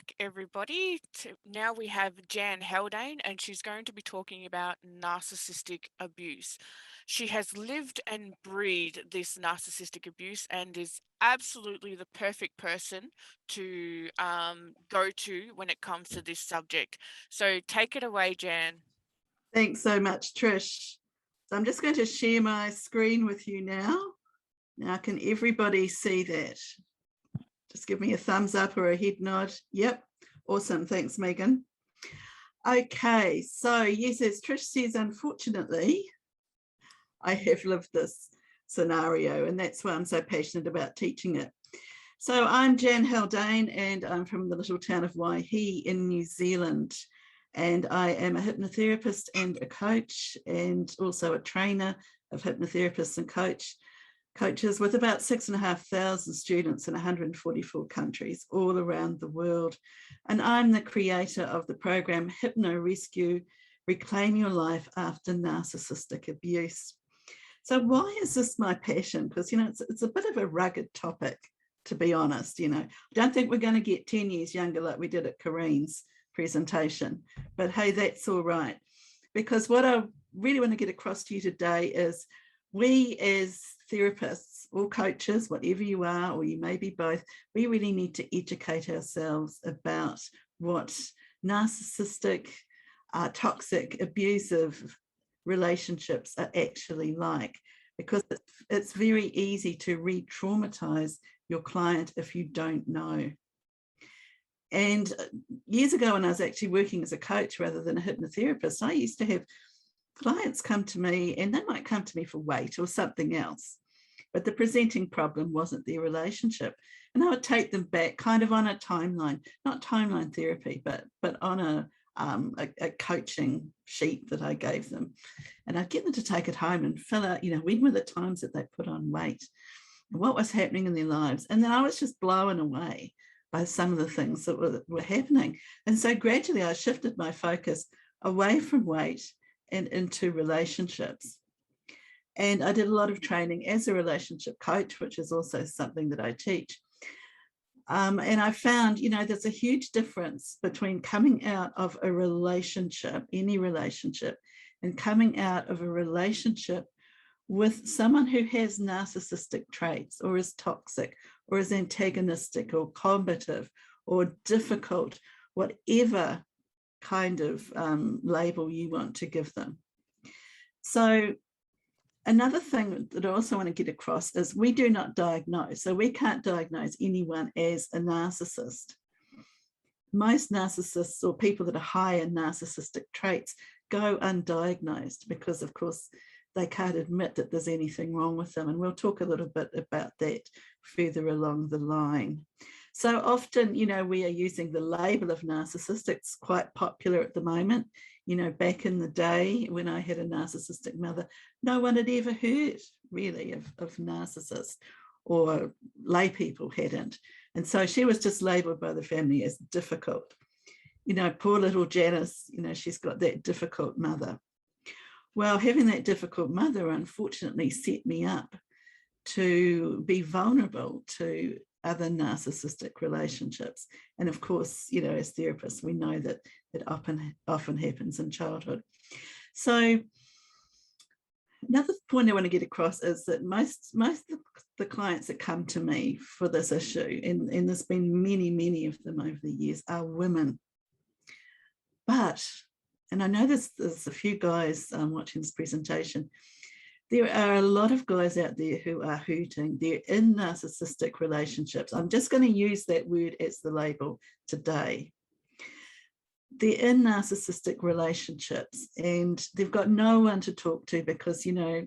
back, everybody. Now we have Jan Haldane, and she's going to be talking about narcissistic abuse. She has lived and breathed this narcissistic abuse and is absolutely the perfect person to go to when it comes to this subject. So take it away, Jan. Thanks so much, Trish. So I'm just going to share my screen with you now. Now, can everybody see that? Just give me a thumbs up or a head nod. Yep, awesome. Thanks, Megan. Okay, so yes, as Trish says, unfortunately, I have lived this scenario, and that's why I'm so passionate about teaching it. So I'm Jan Haldane, and I'm from the little town of Waihi in New Zealand. And I am a hypnotherapist and a coach, and also a trainer of hypnotherapists and coaches with about 6,500 students in 144 countries all around the world. And I'm the creator of the program Hypnorescue, Reclaim Your Life After Narcissistic Abuse. So why is this my passion? Because, you know, it's a bit of a rugged topic, to be honest. You know, I don't think we're going to get 10 years younger like we did at Kareen's presentation, but hey, that's all right. Because what I really want to get across to you today is we as therapists or coaches, whatever you are, or you may be both, we really need to educate ourselves about what narcissistic, toxic, abusive relationships are actually like, because it's very easy to re-traumatize your client if you don't know. And years ago, when I was actually working as a coach rather than a hypnotherapist, I used to have clients come to me, and they might come to me for weight or something else, but the presenting problem wasn't their relationship. And I would take them back kind of on a timeline, not timeline therapy, but on a coaching sheet that I gave them. And I'd get them to take it home and fill out, you know, when were the times that they put on weight, and what was happening in their lives. And then I was just blown away by some of the things that were happening. And so gradually I shifted my focus away from weight and into relationships. And I did a lot of training as a relationship coach, which is also something that I teach. And I found, you know, there's a huge difference between coming out of a relationship, any relationship, and coming out of a relationship with someone who has narcissistic traits, or is toxic, or is antagonistic, or combative, or difficult, whatever kind of label you want to give them. So another thing that I also want to get across is we do not diagnose. So we can't diagnose anyone as a narcissist. Most narcissists, or people that are high in narcissistic traits, go undiagnosed because, of course, they can't admit that there's anything wrong with them. And we'll talk a little bit about that further along the line. So often, you know, we are using the label of narcissist. It's quite popular at the moment. You know, back in the day when I had a narcissistic mother, no one had ever heard really of narcissist, or lay people hadn't. And so she was just labeled by the family as difficult. You know, poor little Janice, you know, she's got that difficult mother. Well, having that difficult mother unfortunately set me up to be vulnerable to other narcissistic relationships. And of course, you know, as therapists, we know that it often happens in childhood. So another point I want to get across is that most of the clients that come to me for this issue, and there's been many of them over the years, are women. But, and I know there's a few guys watching this presentation, there are a lot of guys out there who are hurting. They're in narcissistic relationships. I'm just going to use that word as the label today. They're in narcissistic relationships and they've got no one to talk to because, you know,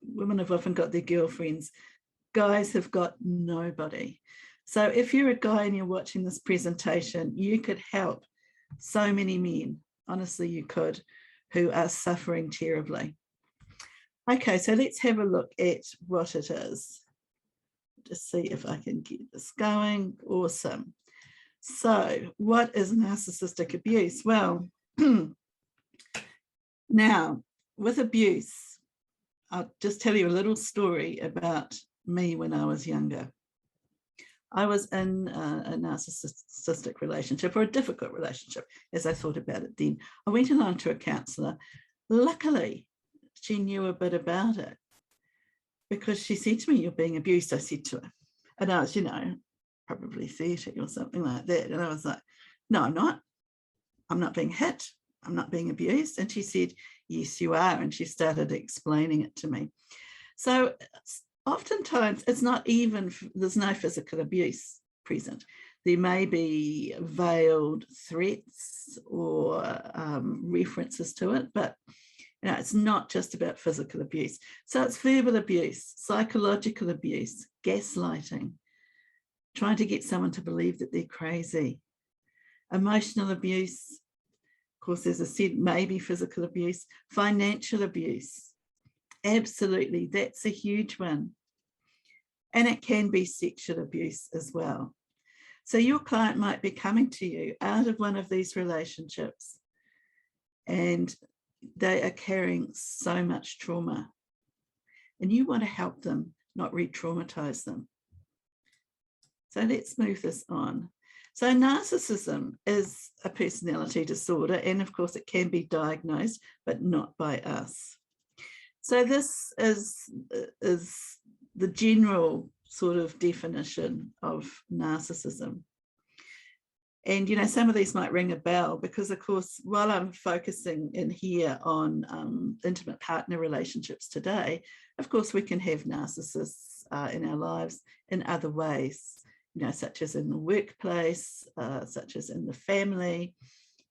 women have often got their girlfriends. Guys have got nobody. So if you're a guy and you're watching this presentation, you could help so many men, honestly you could, who are suffering terribly. Okay, so let's have a look at what it is. Just see if I can get this going. Awesome. So what is narcissistic abuse? Well, now with abuse, I'll just tell you a little story about me when I was younger. I was in a narcissistic relationship, or a difficult relationship, as I thought about it then. I went along to a counsellor. Luckily, she knew a bit about it, because she said to me, "You're being abused," I said to her. And I was, probably 30 or something like that. And I was like, "No, I'm not. I'm not being hit. I'm not being abused." And she said, "Yes, you are." And she started explaining it to me. So oftentimes it's not even, there's no physical abuse present. There may be veiled threats or references to it, but it's not just about physical abuse. So it's verbal abuse, psychological abuse, gaslighting, trying to get someone to believe that they're crazy, emotional abuse, of course, as I said, maybe physical abuse, financial abuse. Absolutely, that's a huge one. And it can be sexual abuse as well. So your client might be coming to you out of one of these relationships, and they are carrying so much trauma, and you want to help them, not re-traumatize them. So let's move this on. So narcissism is a personality disorder, and of course it can be diagnosed, but not by us. So this is the general sort of definition of narcissism. And, some of these might ring a bell, because, of course, while I'm focusing in here on intimate partner relationships today, of course, we can have narcissists in our lives in other ways, such as in the workplace, such as in the family.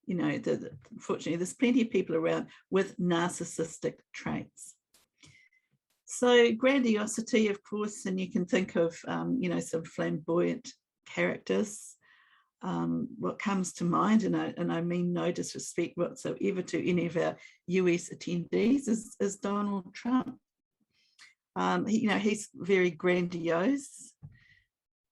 Unfortunately, there's plenty of people around with narcissistic traits. So grandiosity, of course, and you can think of, some flamboyant characters. What comes to mind, and I mean no disrespect whatsoever to any of our US attendees, is Donald Trump. He's very grandiose.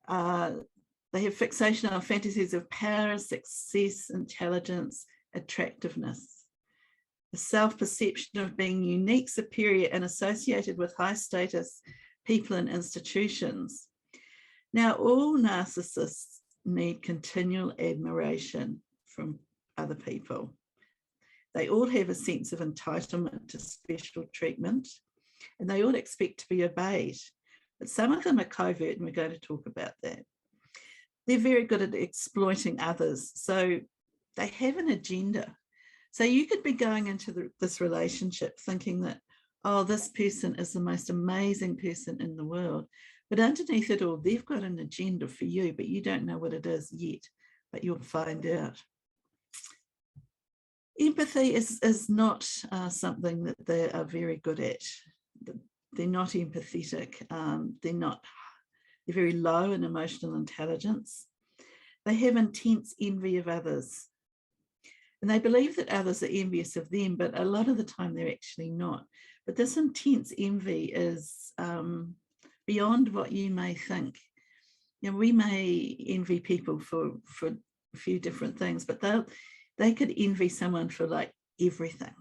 They have fixation on fantasies of power, success, intelligence, attractiveness. The self-perception of being unique, superior, and associated with high status people and institutions. Now, all narcissists need continual admiration from other people. They all have a sense of entitlement to special treatment, and they all expect to be obeyed. But some of them are covert, and we're going to talk about that. They're very good at exploiting others, so they have an agenda. So you could be going into this relationship thinking that, oh, this person is the most amazing person in the world. But underneath it all, they've got an agenda for you, but you don't know what it is yet, but you'll find out. Empathy is not something that they are very good at. They're not empathetic. They're very low in emotional intelligence. They have intense envy of others. And they believe that others are envious of them, but a lot of the time they're actually not. But this intense envy is beyond what you may think. We may envy people for a few different things, but they could envy someone for like everything.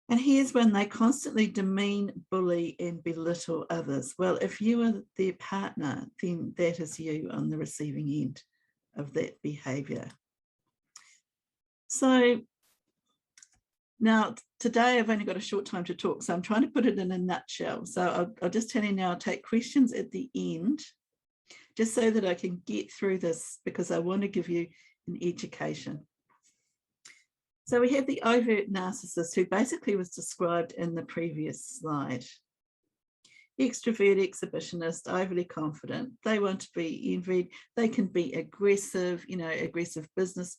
And here's when they constantly demean, bully, and belittle others. Well, if you are their partner, then that is you on the receiving end of that behavior. So now today I've only got a short time to talk, so I'm trying to put it in a nutshell. So I'll just tell you now, I'll take questions at the end, just so that I can get through this, because I want to give you an education. So we have the overt narcissist, who basically was described in the previous slide. Extrovert, exhibitionist, overly confident. They want to be envied. They can be aggressive, aggressive business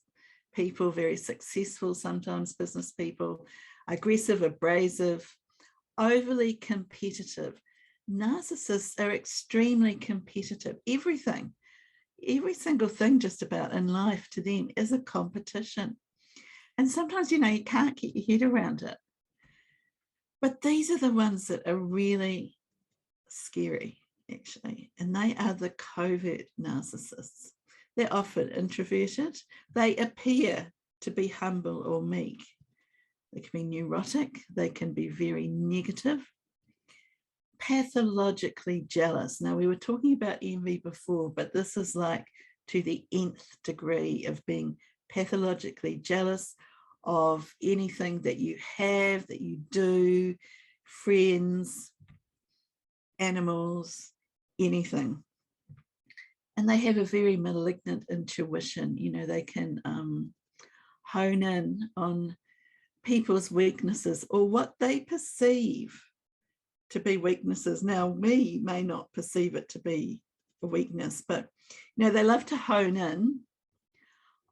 people, very successful sometimes business people, aggressive, abrasive, overly competitive. Narcissists are extremely competitive. Everything, every single thing just about in life to them is a competition. And sometimes, you can't get your head around it. But these are the ones that are really scary, actually. And they are the covert narcissists. They're often introverted. They appear to be humble or meek. They can be neurotic. They can be very negative. pathologically jealous. Now, we were talking about envy before, but this is like to the nth degree of being pathologically jealous of anything that you have, that you do, friends, animals, anything. And they have a very malignant intuition. You know, they can hone in on people's weaknesses or what they perceive to be weaknesses. Now, we may not perceive it to be a weakness, but you know, they love to hone in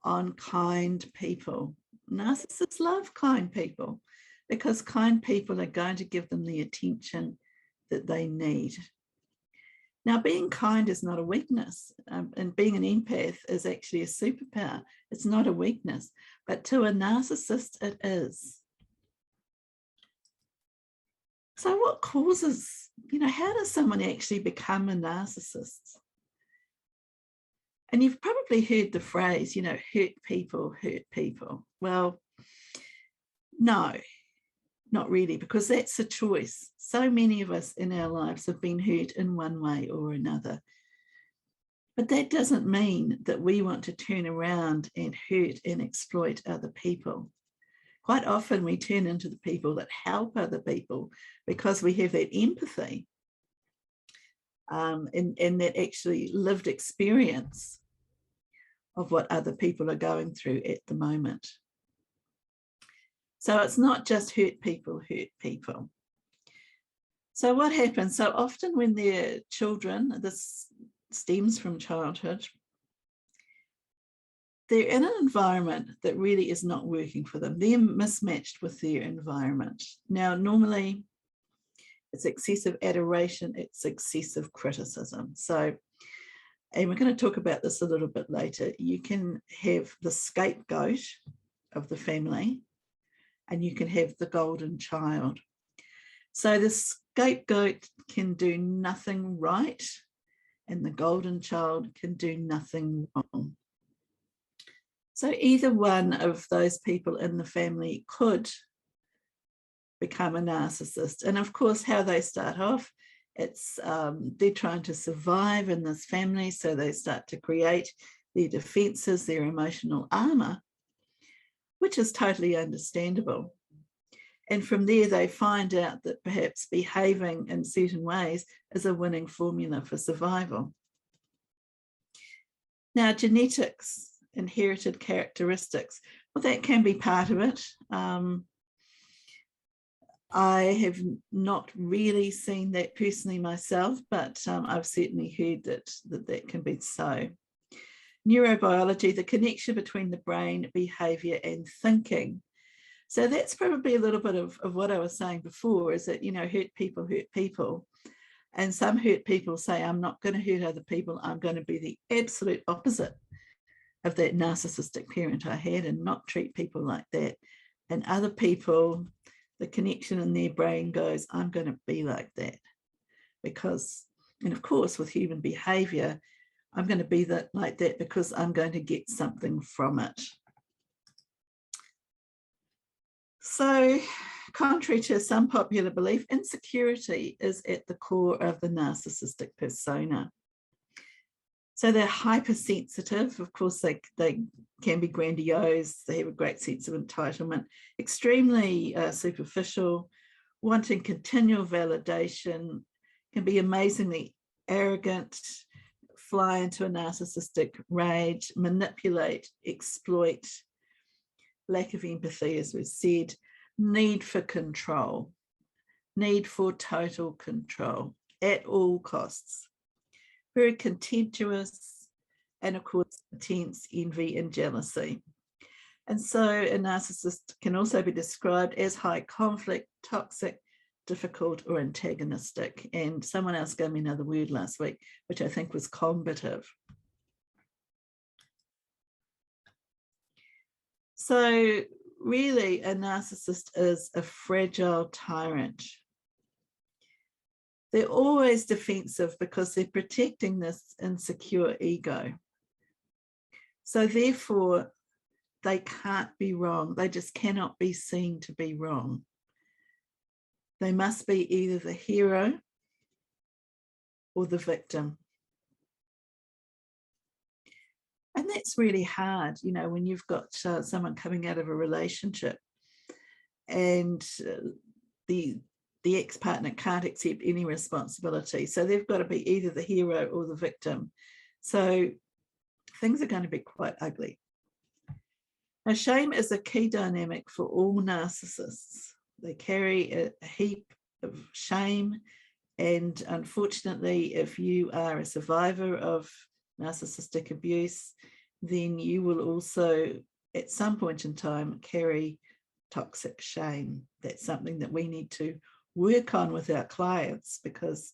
on kind people. Narcissists love kind people because kind people are going to give them the attention that they need. Now, being kind is not a weakness, and being an empath is actually a superpower. It's not a weakness, but to a narcissist, it is. So what causes, you know, how does someone actually become a narcissist? And you've probably heard the phrase, you know, hurt people, hurt people. Well, no, not really, because that's a choice. So many of us in our lives have been hurt in one way or another. But that doesn't mean that we want to turn around and hurt and exploit other people. Quite often we turn into the people that help other people because we have that empathy and that actually lived experience of what other people are going through at the moment. So it's not just hurt people, hurt people. So what happens? So often when they're children, this stems from childhood, they're in an environment that really is not working for them. They're mismatched with their environment. Now, normally it's excessive adoration, it's excessive criticism. So, and we're going to talk about this a little bit later. You can have the scapegoat of the family and you can have the golden child. So the scapegoat can do nothing right and the golden child can do nothing wrong. So either one of those people in the family could become a narcissist. And of course, how they start off, it's they're trying to survive in this family. So they start to create their defenses, their emotional armor, which is totally understandable. And from there, they find out that perhaps behaving in certain ways is a winning formula for survival. Now, genetics, inherited characteristics, well, that can be part of it. I have not really seen that personally myself, but I've certainly heard that can be so. Neurobiology, the connection between the brain, behavior, and thinking. So that's probably a little bit of what I was saying before, is that, you know, hurt people hurt people. And some hurt people say, I'm not going to hurt other people. I'm going to be the absolute opposite of that narcissistic parent I had and not treat people like that. And other people, the connection in their brain goes, I'm going to be like that. Because, and of course, with human behavior, I'm going to be like that because I'm going to get something from it. So, contrary to some popular belief, insecurity is at the core of the narcissistic persona. So they're hypersensitive. Of course, they can be grandiose. They have a great sense of entitlement, extremely superficial, wanting continual validation, can be amazingly arrogant, fly into a narcissistic rage, manipulate, exploit, lack of empathy, as we've said, need for control, need for total control at all costs. Very contemptuous, and of course, intense envy and jealousy. And so a narcissist can also be described as high conflict, toxic, difficult, or antagonistic. And someone else gave me another word last week, which I think was combative. So really, a narcissist is a fragile tyrant. They're always defensive because they're protecting this insecure ego. So therefore, they can't be wrong. They just cannot be seen to be wrong. They must be either the hero or the victim. And that's really hard, you know, when you've got someone coming out of a relationship and the ex-partner can't accept any responsibility. So they've got to be either the hero or the victim. So things are going to be quite ugly. Now, shame is a key dynamic for all narcissists. They carry a heap of shame. And unfortunately, if you are a survivor of narcissistic abuse, then you will also, at some point in time, carry toxic shame. That's something that we need to work on with our clients, because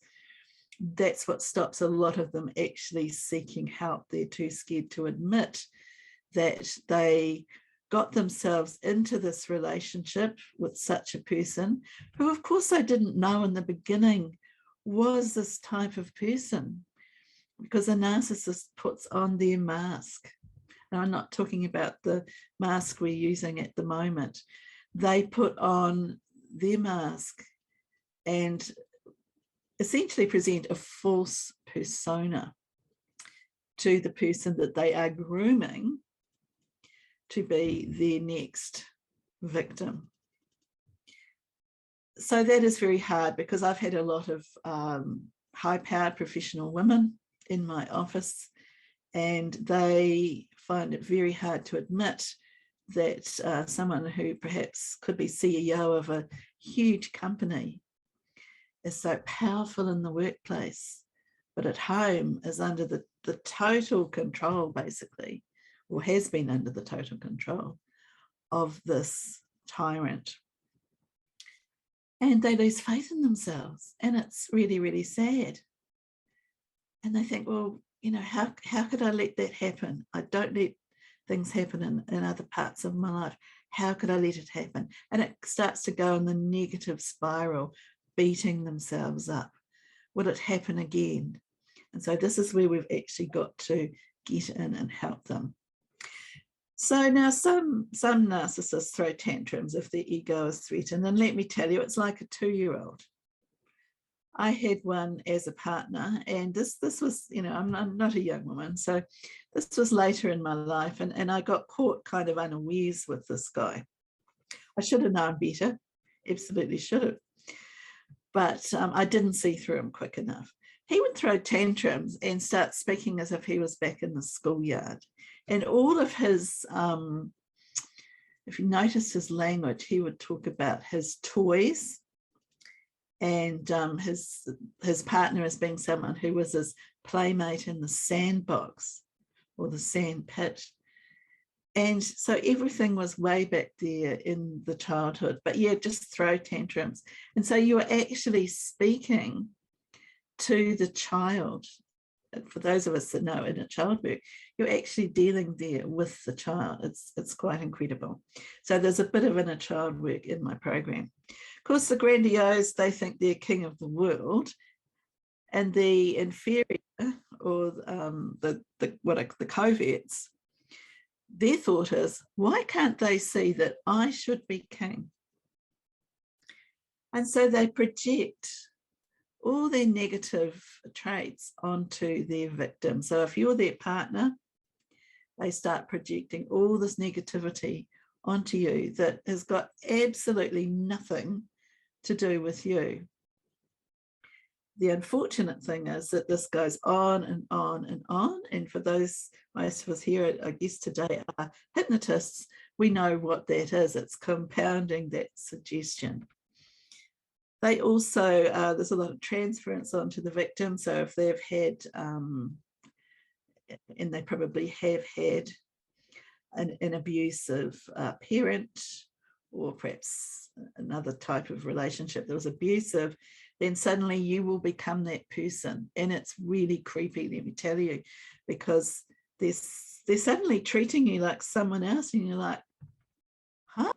that's what stops a lot of them actually seeking help. They're too scared to admit that they got themselves into this relationship with such a person who, of course, they didn't know in the beginning was this type of person, because a narcissist puts on their mask. Now, I'm not talking about the mask we're using at the moment. They put on their mask and essentially present a false persona to the person that they are grooming to be their next victim. So that is very hard, because I've had a lot of high-powered professional women in my office, and they find it very hard to admit that someone who perhaps could be CEO of a huge company is so powerful in the workplace, but at home is under the total control, basically, or has been under the total control of this tyrant. And they lose faith in themselves, and it's really, really sad. And they think, well, you know, how could I let that happen? I don't let things happen in other parts of my life. How could I let it happen? And it starts to go in the negative spiral, beating themselves up. Will it happen again? And so this is where we've actually got to get in and help them. So now some narcissists throw tantrums if their ego is threatened. And let me tell you, it's like a 2-year-old. I had one as a partner, and this was, you know, I'm not a young woman, so this was later in my life, and I got caught kind of unawares with this guy. I should have known better, absolutely should have, but I didn't see through him quick enough. He would throw tantrums and start speaking as if he was back in the schoolyard, and all of his, if you notice his language, he would talk about his toys, and his partner as being someone who was his playmate in the sandbox or the sand pit. And so everything was way back there in the childhood, but yeah, just throw tantrums. And so you were actually speaking to the child. For those of us that know in a child work, you're actually dealing there with the child. It's quite incredible. So there's a bit of inner child work in my program. Of course, the grandiose, they think they're king of the world, and the inferior, or the coverts, their thought is, why can't they see that I should be king? And so they project all their negative traits onto their victim. So if you're their partner, they start projecting all this negativity onto you that has got absolutely nothing to do with you. The unfortunate thing is that this goes on and on and on. And for those, most of us here, I guess today, are hypnotists, we know what that is. It's compounding that suggestion. They also, there's a lot of transference onto the victim. So if they've had, and they probably have had an abusive parent, or perhaps another type of relationship that was abusive, then suddenly you will become that person. And it's really creepy, let me tell you, because they're suddenly treating you like someone else, and you're like, huh?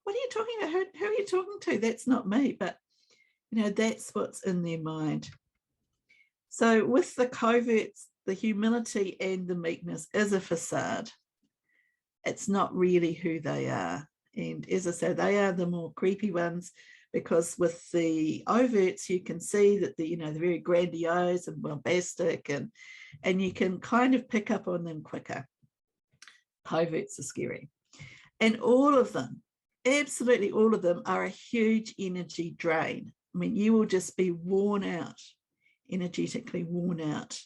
What are you talking about? Who are you talking to? That's not me. But, you know, that's what's in their mind. So with the coverts, the humility and the meekness is a facade. It's not really who they are. And as I say, they are the more creepy ones, because with the overts, you can see that they're very grandiose and bombastic, and you can kind of pick up on them quicker. Coverts are scary. And all of them, absolutely all of them, are a huge energy drain. I mean, you will just be worn out, energetically worn out.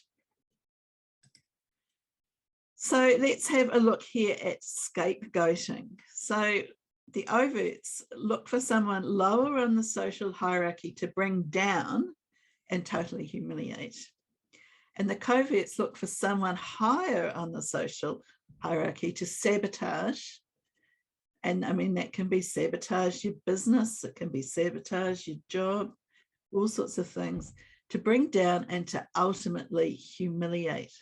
So let's have a look here at scapegoating. So the overts look for someone lower on the social hierarchy to bring down and totally humiliate. And the coverts look for someone higher on the social hierarchy to sabotage. And I mean, that can be sabotage your business, it can be sabotage your job, all sorts of things, to bring down and to ultimately humiliate.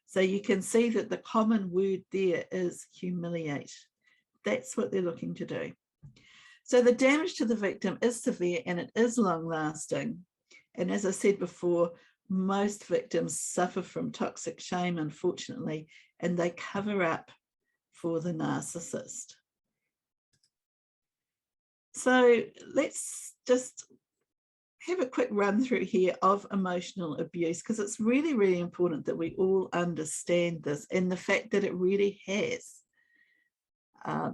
So you can see that the common word there is humiliate. That's what they're looking to do. So the damage to the victim is severe and it is long lasting. And as I said before, most victims suffer from toxic shame, unfortunately, and they cover up for the narcissist. So let's just have a quick run through here of emotional abuse, because it's really, really important that we all understand this and the fact that it really has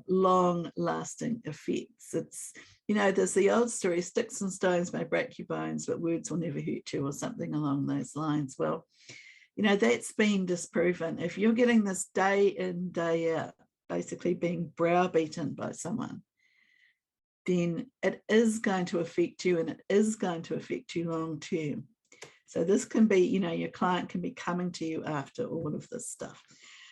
long-lasting effects. It's, there's the old story, sticks and stones may break your bones, but words will never hurt you, or something along those lines. Well, that's been disproven. If you're getting this day in, day out, basically being browbeaten by someone, then it is going to affect you, and it is going to affect you long term. So this can be, your client can be coming to you after all of this stuff.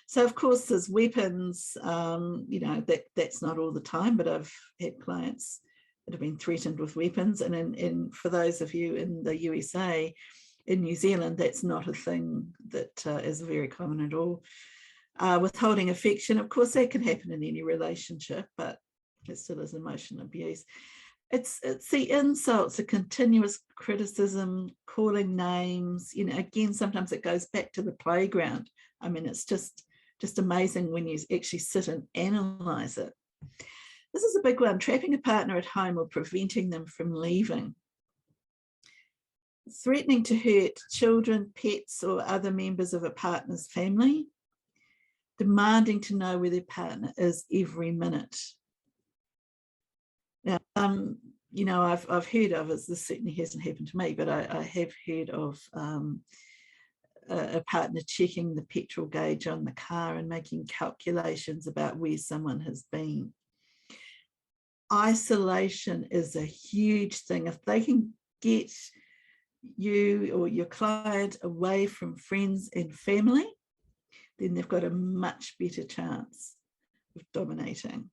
So of course there's weapons, that's not all the time, but I've had clients that have been threatened with weapons. And for those of you in the USA, in New Zealand, that's not a thing that is very common at all. Withholding affection, of course, that can happen in any relationship, but it still is emotional abuse. It's the insults, the continuous criticism, calling names. Again, sometimes it goes back to the playground. I mean, it's just amazing when you actually sit and analyze it. This is a big one: trapping a partner at home or preventing them from leaving. Threatening to hurt children, pets, or other members of a partner's family. Demanding to know where their partner is every minute. Now, I've heard of it. This certainly hasn't happened to me, but I have heard of a partner checking the petrol gauge on the car and making calculations about where someone has been. Isolation is a huge thing. If they can get you or your client away from friends and family, then they've got a much better chance of dominating.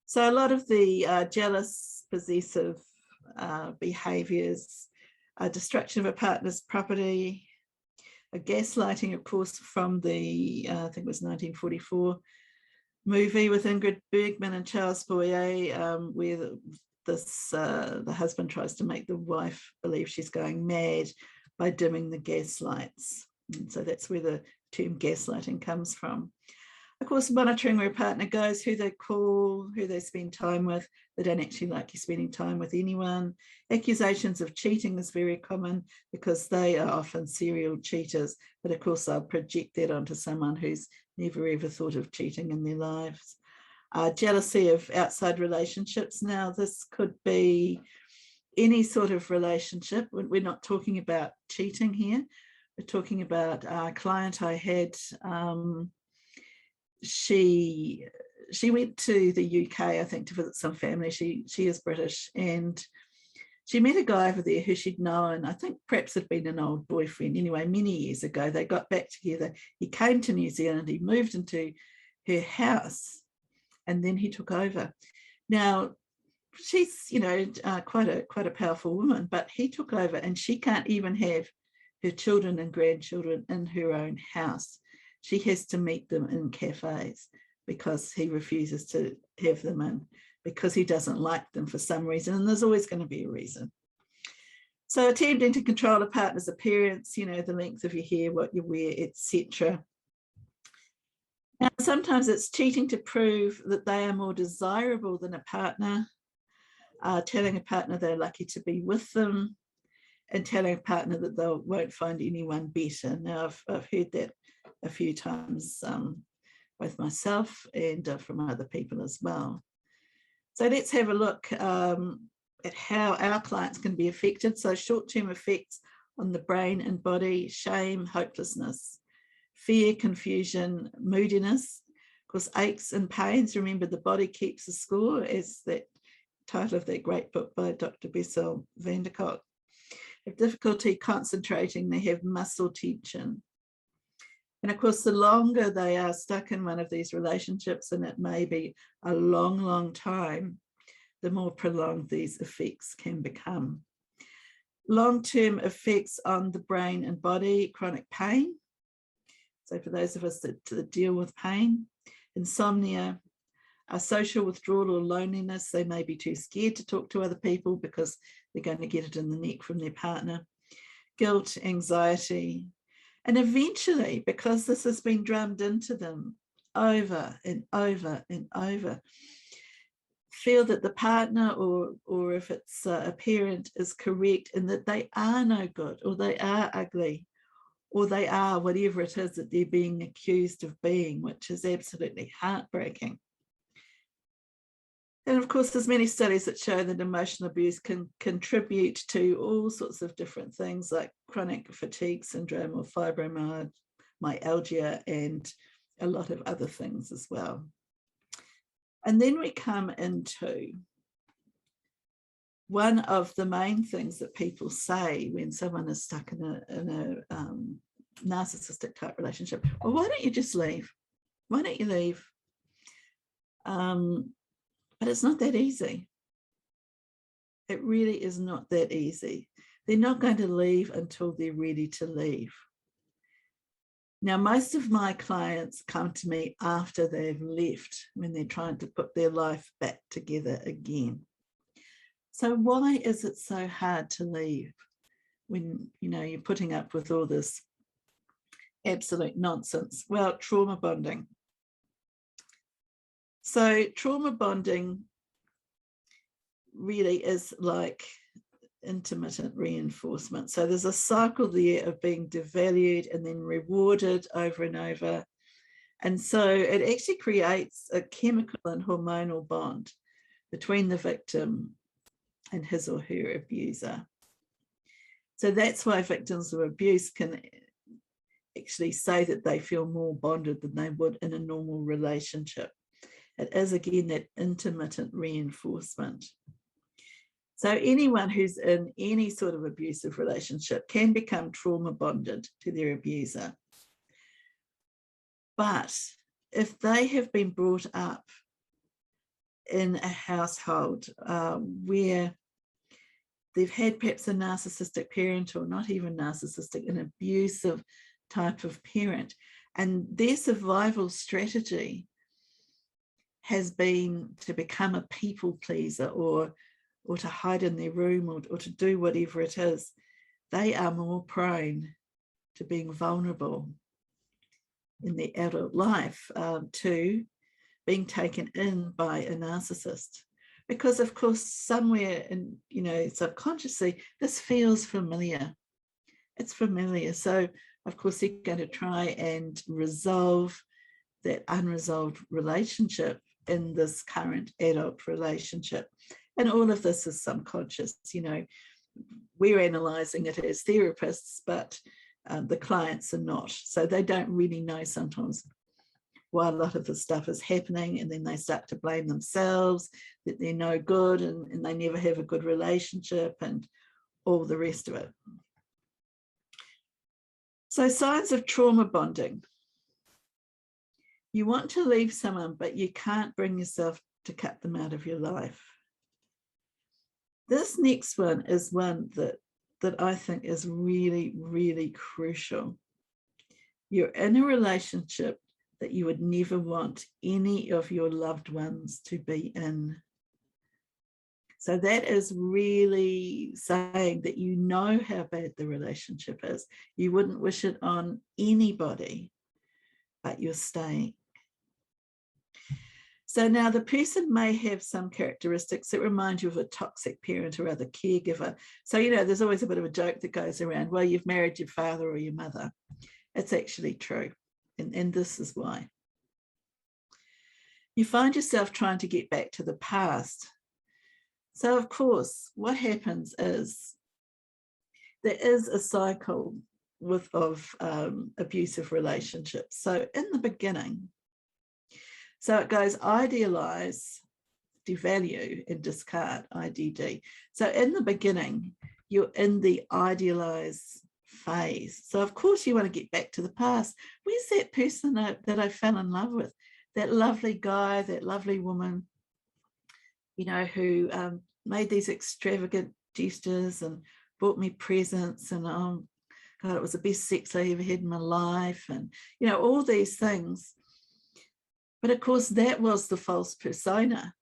So a lot of the jealous, possessive behaviours, destruction of a partner's property, gaslighting, of course, from the, I think it was 1944 movie with Ingrid Bergman and Charles Boyer, where the husband tries to make the wife believe she's going mad by dimming the gas lights. And so that's where the term gaslighting comes from. Of course, monitoring where a partner goes, who they call, who they spend time with. They don't actually like you spending time with anyone. Accusations of cheating is very common because they are often serial cheaters, but of course they'll project that onto someone who's never ever thought of cheating in their lives. Jealousy of outside relationships. Now, this could be any sort of relationship. We're not talking about cheating here. We're talking about a client I had. She went to the UK, I think, to visit some family. She is British, and she met a guy over there who she'd known, I think perhaps had been an old boyfriend. Anyway, many years ago, they got back together. He came to New Zealand, he moved into her house, and then he took over. Now, she's, quite a powerful woman, but he took over, and she can't even have her children and grandchildren in her own house. She has to meet them in cafes because he refuses to have them in, because he doesn't like them for some reason, and there's always going to be a reason. So attempting to control a partner's appearance, the length of your hair, what you wear, etc. Now, sometimes it's cheating to prove that they are more desirable than a partner. telling a partner they're lucky to be with them, and telling a partner that they won't find anyone better. Now, I've heard that a few times, both myself and from other people as well. So let's have a look at how our clients can be affected. So short-term effects on the brain and body: shame, hopelessness, fear, confusion, moodiness, of course, aches and pains. Remember, the body keeps a score, as that title of that great book by Dr. Bessel van der Kolk. Have difficulty concentrating, they have muscle tension. And of course, the longer they are stuck in one of these relationships, and it may be a long, long time, the more prolonged these effects can become. Long-term effects on the brain and body: chronic pain. So for those of us that deal with pain, insomnia, social withdrawal or loneliness. They may be too scared to talk to other people because they're going to get it in the neck from their partner. Guilt, anxiety, and eventually, because this has been drummed into them over and over and over, feel that the partner, or if it's a parent, is correct in that they are no good, or they are ugly, or they are whatever it is that they're being accused of being, which is absolutely heartbreaking. And of course, there's many studies that show that emotional abuse can contribute to all sorts of different things, like chronic fatigue syndrome or fibromyalgia, and a lot of other things as well. And then we come into one of the main things that people say when someone is stuck in a narcissistic type relationship: well, why don't you just leave? Why don't you leave? But it's not that easy. It really is not that easy. They're not going to leave until they're ready to leave. Now, most of my clients come to me after they've left, when they're trying to put their life back together again. So why is it so hard to leave when, you're putting up with all this absolute nonsense? Well, trauma bonding. So trauma bonding really is like intermittent reinforcement. So there's a cycle there of being devalued and then rewarded over and over. And so it actually creates a chemical and hormonal bond between the victim and his or her abuser. So that's why victims of abuse can actually say that they feel more bonded than they would in a normal relationship. It is, again, that intermittent reinforcement. So anyone who's in any sort of abusive relationship can become trauma bonded to their abuser. But if they have been brought up in a household where they've had perhaps a narcissistic parent, or not even narcissistic, an abusive type of parent, and their survival strategy has been to become a people pleaser, or to hide in their room, or to do whatever it is, they are more prone to being vulnerable in their adult life to being taken in by a narcissist. Because of course, somewhere in, subconsciously, this feels familiar. It's familiar. So of course, they're going to try and resolve that unresolved relationship in this current adult relationship. And all of this is subconscious. We're analysing it as therapists, but the clients are not. So they don't really know sometimes why a lot of the stuff is happening, and then they start to blame themselves, that they're no good, and they never have a good relationship, and all the rest of it. So signs of trauma bonding. You want to leave someone, but you can't bring yourself to cut them out of your life. This next one is one that I think is really, really crucial. You're in a relationship that you would never want any of your loved ones to be in. So that is really saying that you know how bad the relationship is. You wouldn't wish it on anybody, but you're staying. So now the person may have some characteristics that remind you of a toxic parent or other caregiver. So, you know, there's always a bit of a joke that goes around, well, you've married your father or your mother. It's actually true. And this is why. You find yourself trying to get back to the past. So, of course, what happens is there is a cycle of abusive relationships. So in the beginning, so it goes idealize, devalue, and discard, IDD. So in the beginning, you're in the idealize phase. So of course you want to get back to the past. Where's that person that I fell in love with? That lovely guy, that lovely woman, you know, who made these extravagant gestures and bought me presents, and God, it was the best sex I ever had in my life, and, you know, all these things. But of course, that was the false persona.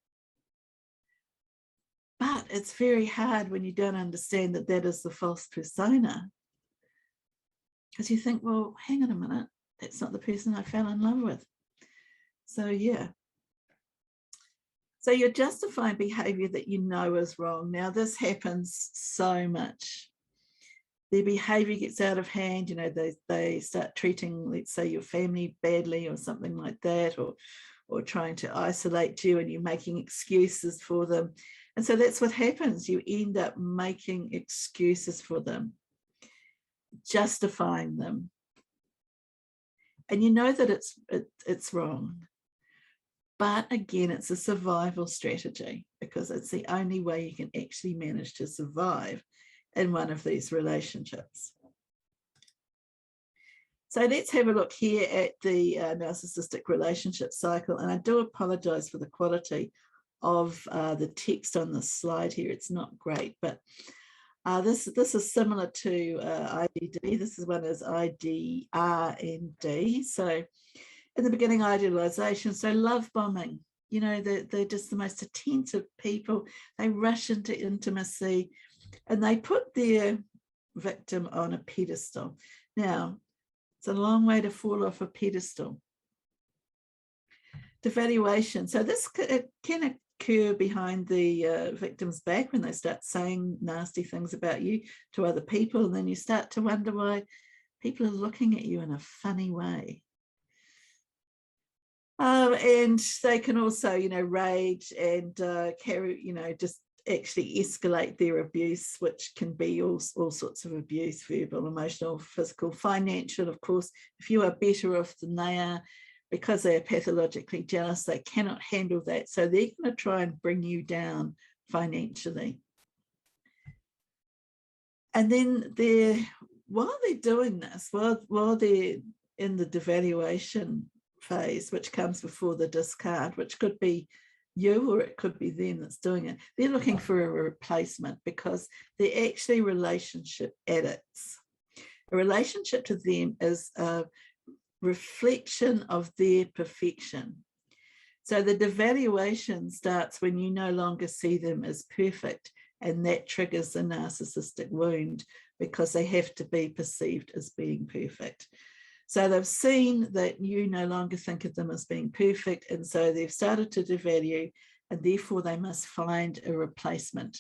But it's very hard when you don't understand that that is the false persona. Because you think, well, hang on a minute, that's not the person I fell in love with. So, yeah. So you're justifying behavior that you know is wrong. Now, this happens so much. Their behavior gets out of hand, you know, they start treating, let's say, your family badly or something like that, or trying to isolate you, and you're making excuses for them. And so that's what happens. You end up making excuses for them, justifying them. And you know that it's wrong. But again, it's a survival strategy, because it's the only way you can actually manage to survive in one of these relationships. So let's have a look here at the narcissistic relationship cycle. And I do apologize for the quality of the text on this slide here. It's not great, but this is similar to IDD. This is one is IDR and D. So in the beginning, idealization, so love bombing, you know, they're just the most attentive people. They rush into intimacy and they put their victim on a pedestal. Now, it's a long way to fall off a pedestal. Devaluation, so this can occur behind the victim's back when they start saying nasty things about you to other people, and then you start to wonder why people are looking at you in a funny way. And they can also, you know, rage and carry, you know, just actually escalate their abuse, which can be all sorts of abuse: verbal, emotional, physical, financial. Of course, if you are better off than they are, because they are pathologically jealous, they cannot handle that. So they're going to try and bring you down financially. And then while they're doing this, while they're in the devaluation phase, which comes before the discard, which could be you or it could be them that's doing it, they're looking for a replacement, because they're actually relationship addicts. A relationship to them is a reflection of their perfection. So the devaluation starts when you no longer see them as perfect, and that triggers a narcissistic wound, because they have to be perceived as being perfect. So they've seen that you no longer think of them as being perfect, and so they've started to devalue, and therefore they must find a replacement.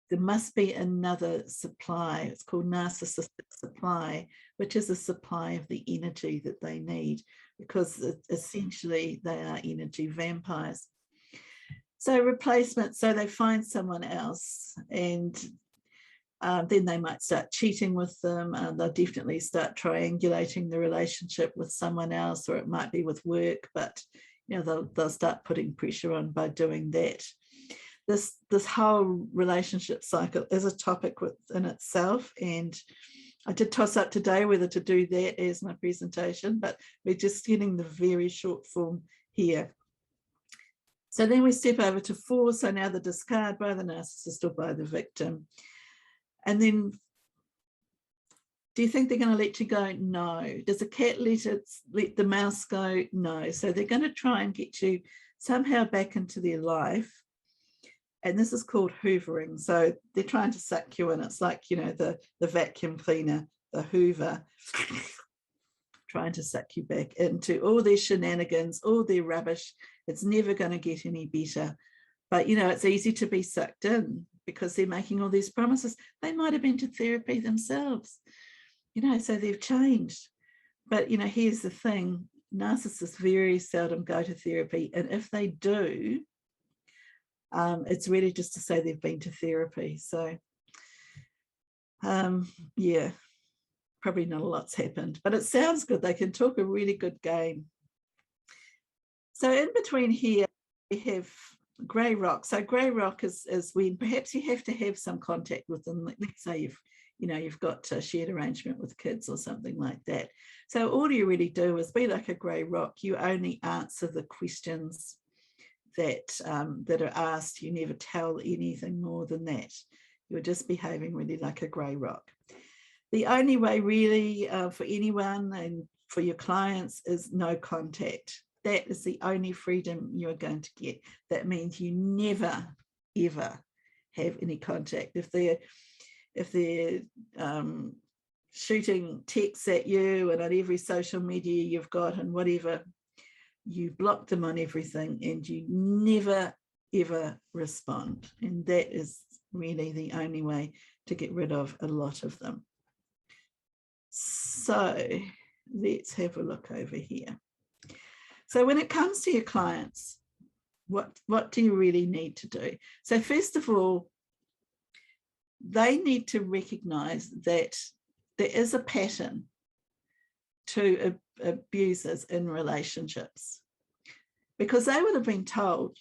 There must be another supply. It's called narcissistic supply, which is a supply of the energy that they need, because essentially they are energy vampires. So replacement, so they find someone else, and then they might start cheating with them. They'll definitely start triangulating the relationship with someone else, or it might be with work, but you know, they'll start putting pressure on by doing that. This whole relationship cycle is a topic within itself, and I did toss up today whether to do that as my presentation, but we're just getting the very short form here. So then we step over to 4. So now the discard by the narcissist or by the victim. And then, do you think they're going to let you go? No. Does a cat let the mouse go? No. So they're going to try and get you somehow back into their life. And this is called hoovering. So they're trying to suck you in. It's like, you know, the vacuum cleaner, the hoover, trying to suck you back into all their shenanigans, all their rubbish. It's never going to get any better. But, you know, it's easy to be sucked in because they're making all these promises. They might have been to therapy themselves, you know, so they've changed. But, you know, here's the thing. Narcissists very seldom go to therapy. And if they do, it's really just to say they've been to therapy. So, yeah, probably not a lot's happened, but it sounds good. They can talk a really good game. So in between here, we have grey rock. So grey rock is when perhaps you have to have some contact with them. Let's say you've got a shared arrangement with kids or something like that. So all you really do is be like a grey rock. You only answer the questions that are asked. You never tell anything more than that. You're just behaving really like a grey rock. The only way really for anyone and for your clients is no contact. That is the only freedom you're going to get. That means you never, ever have any contact. If they're shooting texts at you and on every social media you've got and whatever, you block them on everything and you never, ever respond. And that is really the only way to get rid of a lot of them. So let's have a look over here. So when it comes to your clients, what do you really need to do? So first of all, they need to recognize that there is a pattern to abusers in relationships, because they would have been told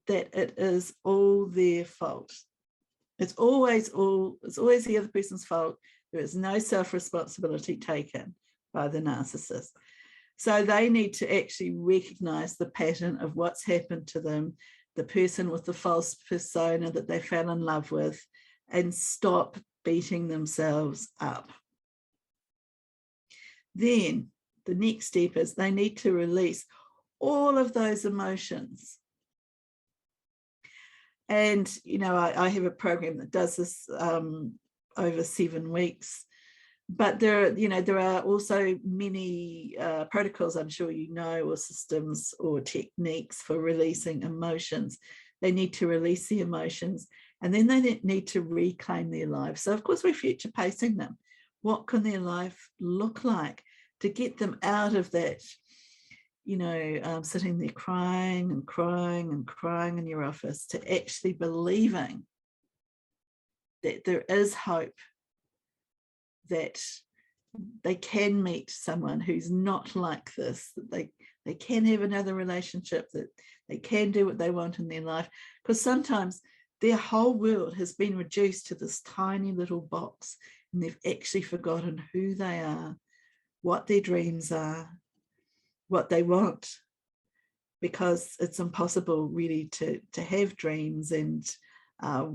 that it is all their fault. It's always the other person's fault. There is no self-responsibility taken by the narcissist. So they need to actually recognize the pattern of what's happened to them, the person with the false persona that they fell in love with, and stop beating themselves up. Then the next step is they need to release all of those emotions. And, you know, I have a program that does this over 7 weeks. But there are also many protocols, I'm sure you know, or systems or techniques for releasing emotions. They need to release the emotions, and then they need to reclaim their lives. So, of course, we're future pacing them. What can their life look like to get them out of that, sitting there crying and crying and crying in your office, to actually believing that there is hope, that they can meet someone who's not like this, that they can have another relationship, that they can do what they want in their life. Because sometimes their whole world has been reduced to this tiny little box, and they've actually forgotten who they are, what their dreams are, what they want, because it's impossible really to have dreams and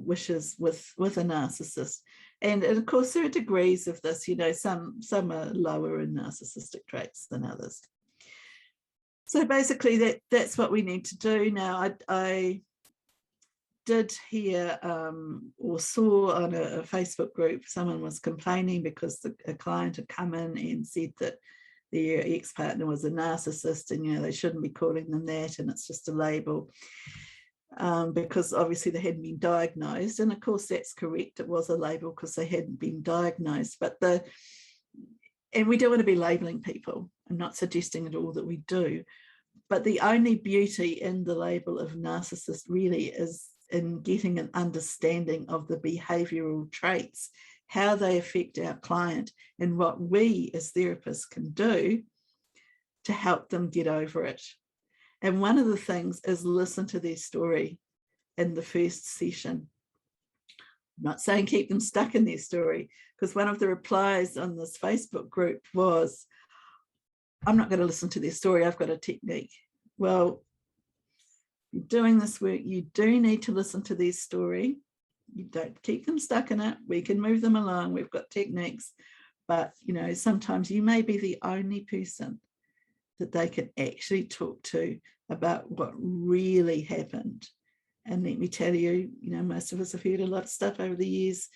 wishes with a narcissist. And of course, there are degrees of this, some are lower in narcissistic traits than others. So basically that's what we need to do. Now, I did hear or saw on a Facebook group, someone was complaining because a client had come in and said that their ex-partner was a narcissist, and they shouldn't be calling them that, and it's just a label. Because obviously they hadn't been diagnosed, and of course that's correct, it was a label because they hadn't been diagnosed. And we don't want to be labeling people. I'm not suggesting at all that we do, but the only beauty in the label of narcissist really is in getting an understanding of the behavioral traits, how they affect our client, and what we as therapists can do to help them get over it. And one of the things is listen to their story in the first session. I'm not saying keep them stuck in their story, because one of the replies on this Facebook group was, I'm not going to listen to their story, I've got a technique. Well, you're doing this work, you do need to listen to their story. You don't keep them stuck in it. We can move them along. We've got techniques. But, sometimes you may be the only person that they can actually talk to about what really happened. And let me tell you, most of us have heard a lot of stuff over the years.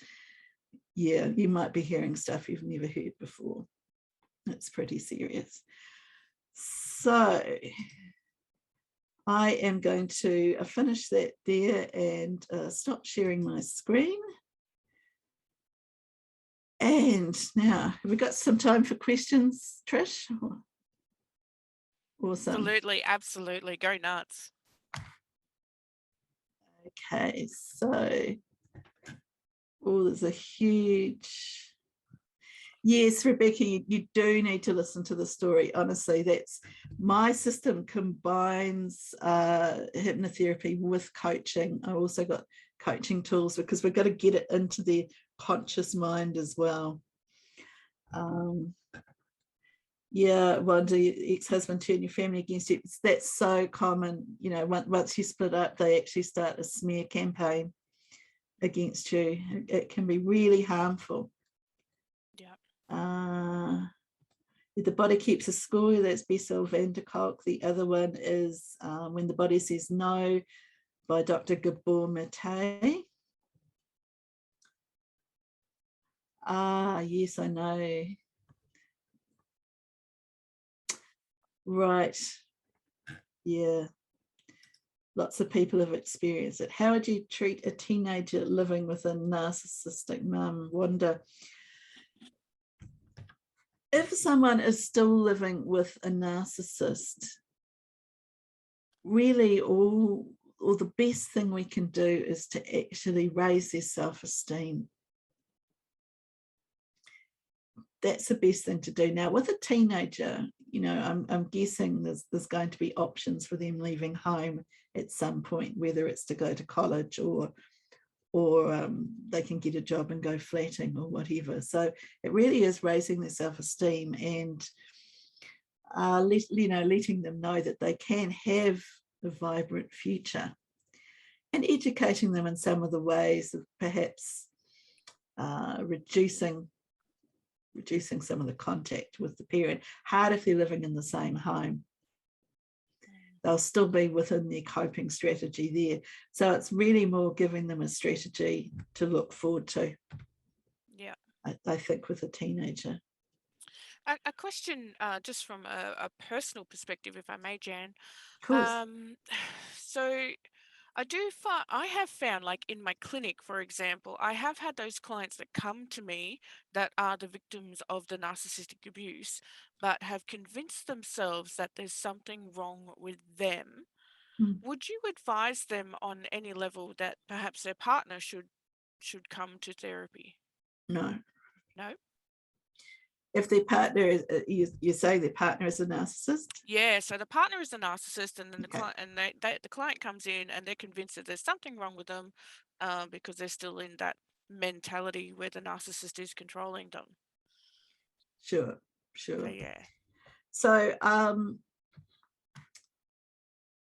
Yeah, you might be hearing stuff you've never heard before. It's pretty serious. So I am going to finish that there and stop sharing my screen. And now, have we got some time for questions, Trish? Awesome. Absolutely, absolutely. Go nuts. Okay, so, there's a huge... Yes, Rebecca, you do need to listen to the story. Honestly, that's my system combines hypnotherapy with coaching. I also got coaching tools because we've got to get it into their conscious mind as well. Yeah, Wanda, your ex-husband turned your family against you. That's so common. You know, once you split up, they actually start a smear campaign against you. It can be really harmful. Yeah. The body keeps a score. That's Bessel van der Kolk. The other one is When the Body Says No by Dr. Gabor Mate. Yes, I know. Right. Yeah. Lots of people have experienced it. How would you treat a teenager living with a narcissistic mum? Wanda. If someone is still living with a narcissist, really all the best thing we can do is to actually raise their self-esteem. That's the best thing to do. Now, with a teenager, you know, I'm guessing there's going to be options for them leaving home at some point, whether it's to go to college or they can get a job and go flatting or whatever. So it really is raising their self-esteem and letting them know that they can have a vibrant future, and educating them in some of the ways of perhaps reducing some of the contact with the parent. Hard if they're living in the same home. They'll still be within their coping strategy there. So it's really more giving them a strategy to look forward to. Yeah. I think with a teenager. A question just from a personal perspective, if I may, Jan. Of course. So I have found, like in my clinic, for example, I have had those clients that come to me that are the victims of the narcissistic abuse, but have convinced themselves that there's something wrong with them. Would you advise them on any level that perhaps their partner should come to therapy? No. No? If their partner is, you say their partner is a narcissist? Yeah, so the partner is a narcissist, and then the Okay. client the client comes in and they're convinced that there's something wrong with them because they're still in that mentality where the narcissist is controlling them. Sure. So yeah. So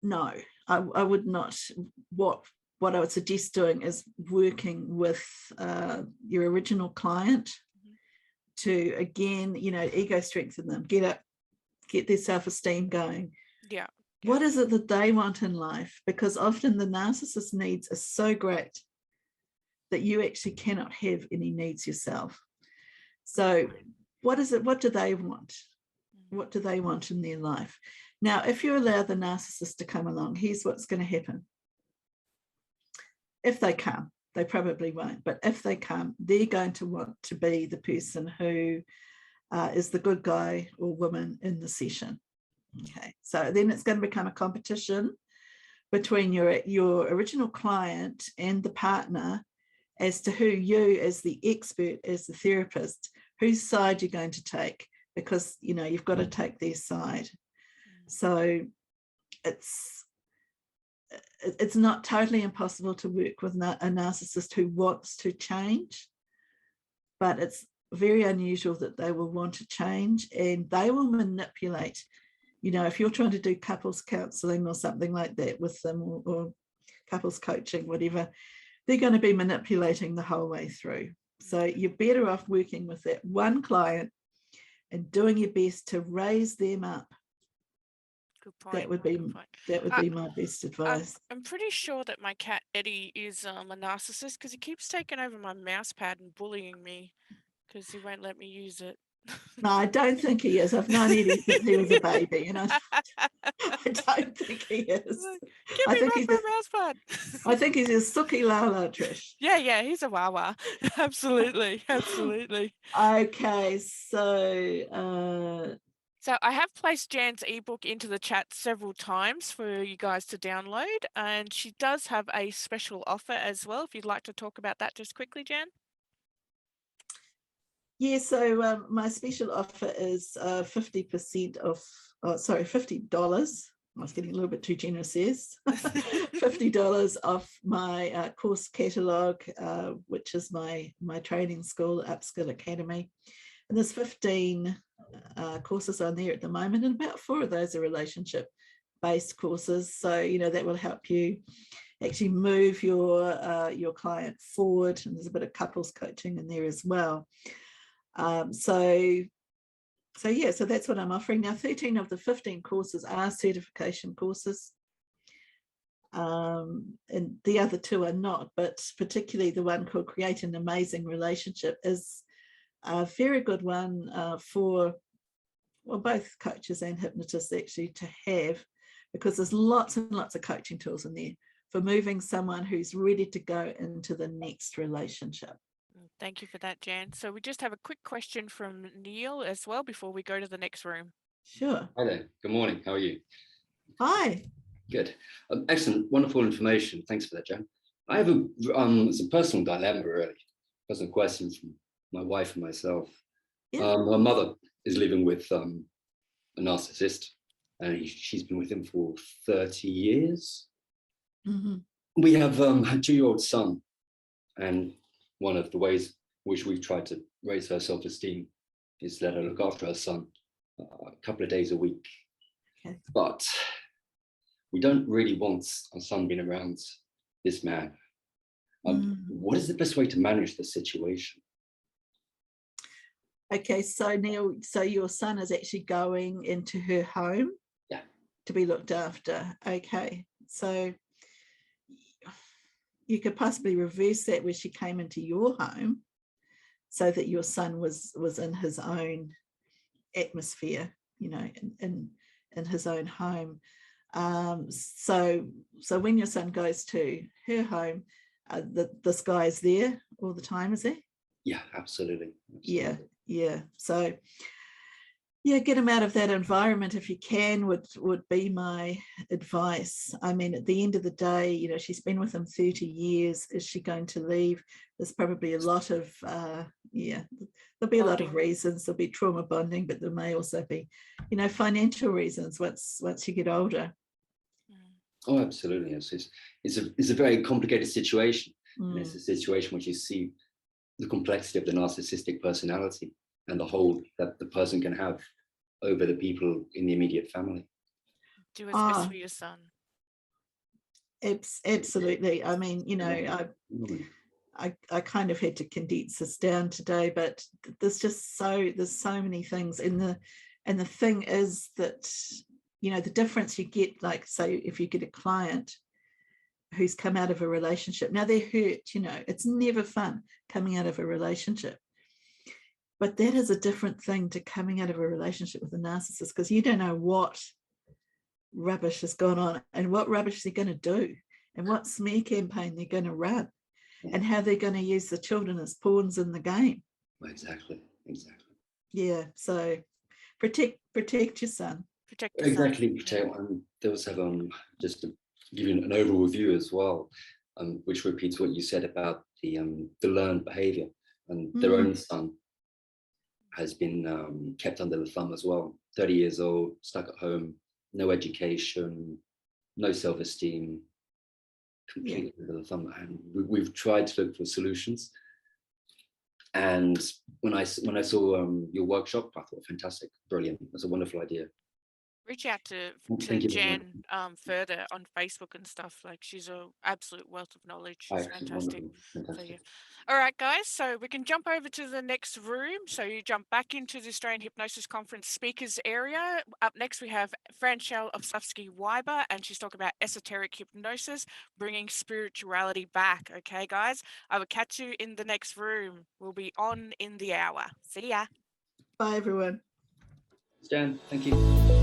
no, I would not. What I would suggest doing is working with your original client to, again, ego strengthen them, get their self-esteem going. Yeah. What is it that they want in life? Because often the narcissist needs are so great that you actually cannot have any needs yourself. So what is it? What do they want? What do they want in their life? Now, if you allow the narcissist to come along, here's what's going to happen. If they come, they probably won't, but if they come, they're going to want to be the person who is the good guy or woman in the session. Okay, so then it's going to become a competition between your original client and the partner as to who you, as the expert, as the therapist, whose side you're going to take, because you've got to take their side. So it's not totally impossible to work with a narcissist who wants to change, but it's very unusual that they will want to change, and they will manipulate. If you're trying to do couples counseling or something like that with them, or couples coaching, whatever, they're going to be manipulating the whole way through. So you're better off working with that one client and doing your best to raise them up. Good point. That would be my best advice. I'm pretty sure that my cat Eddie is a narcissist, because he keeps taking over my mouse pad and bullying me because he won't let me use it. No, I don't think he is. I've known Eddie since he was a baby, and I don't think he is. Give I me think back he's my just, mouse pad. I think he's a sookie lala, Trish. Yeah, he's a wawa. Absolutely, absolutely. Okay, so So I have placed Jan's ebook into the chat several times for you guys to download, and she does have a special offer as well. If you'd like to talk about that just quickly, Jan. yeah, so my special offer is 50% off. Oh, sorry, $50. I was getting a little bit too generous, yes. $50 off my course catalogue, which is my training school, Upskill Academy. And there's 15 courses on there at the moment, and about 4 of those are relationship-based courses. So, you know, that will help you actually move your client forward. And there's a bit of couples coaching in there as well. So that's what I'm offering now. 13 of the 15 courses are certification courses, and the other 2 are not, but particularly the one called Create an Amazing Relationship is a very good one for, well, both coaches and hypnotists actually to have, because there's lots and lots of coaching tools in there for moving someone who's ready to go into the next relationship. Thank you for that, Jan. So we just have a quick question from Neil as well before we go to the next room. Sure. Hi there. Good morning. How are you? Hi. Good. Excellent. Wonderful information. Thanks for that, Jan. I have it's a personal dilemma, really. Personal question from my wife and myself. Yeah. My mother is living with a narcissist, and she's been with him for 30 years. Mm-hmm. We have a 2-year-old son, and one of the ways which we've tried to raise her self-esteem is let her look after her son a couple of days a week. Okay. But we don't really want our son being around this man. What is the best way to manage the situation? Okay, so Neil, so your son is actually going into her home, yeah, to be looked after. Okay, so you could possibly reverse that where she came into your home so that your son was in his own atmosphere, you know, in his own home. So when your son goes to her home, this guy is there all the time, is he? Yeah, absolutely. Yeah. So yeah, get him out of that environment if you can, would be my advice. I mean, at the end of the day, you know, she's been with him 30 years. Is she going to leave? There's probably a lot of there'll be a lot of reasons. There'll be trauma bonding, but there may also be, you know, financial reasons once you get older. Oh, absolutely. It's a very complicated situation. And it's a situation which you see the complexity of the narcissistic personality and the hold that the person can have over the people in the immediate family. Do what's best for your son. Absolutely. I mean, you know, I kind of had to condense this down today, but there's so many things. And the thing is that, you know, the difference you get, like, say, if you get a client who's come out of a relationship, now they're hurt, you know, it's never fun coming out of a relationship. But that is a different thing to coming out of a relationship with a narcissist, because you don't know what rubbish has gone on and what rubbish they're going to do and what smear campaign they're going to run and how they're going to use the children as pawns in the game. Exactly. Yeah, so protect your son. Exactly. And they also have just to give you an overview as well, which repeats what you said about the learned behavior, and their own son has been kept under the thumb as well. 30 years old, stuck at home, no education, no self-esteem, completely under the thumb. And we've tried to look for solutions. And when I saw your workshop, I thought, fantastic, brilliant. That's a wonderful idea. Reach out to Jan further on Facebook and stuff. Like, she's an absolute wealth of knowledge. She's fantastic. So, yeah. All right, guys. So we can jump over to the next room. So you jump back into the Australian Hypnosis Conference speakers area. Up next, we have Franchelle Osofsky-Weiber, and she's talking about esoteric hypnosis, bringing spirituality back. Okay, guys. I will catch you in the next room. We'll be on in the hour. See ya. Bye, everyone. Jan, thank you.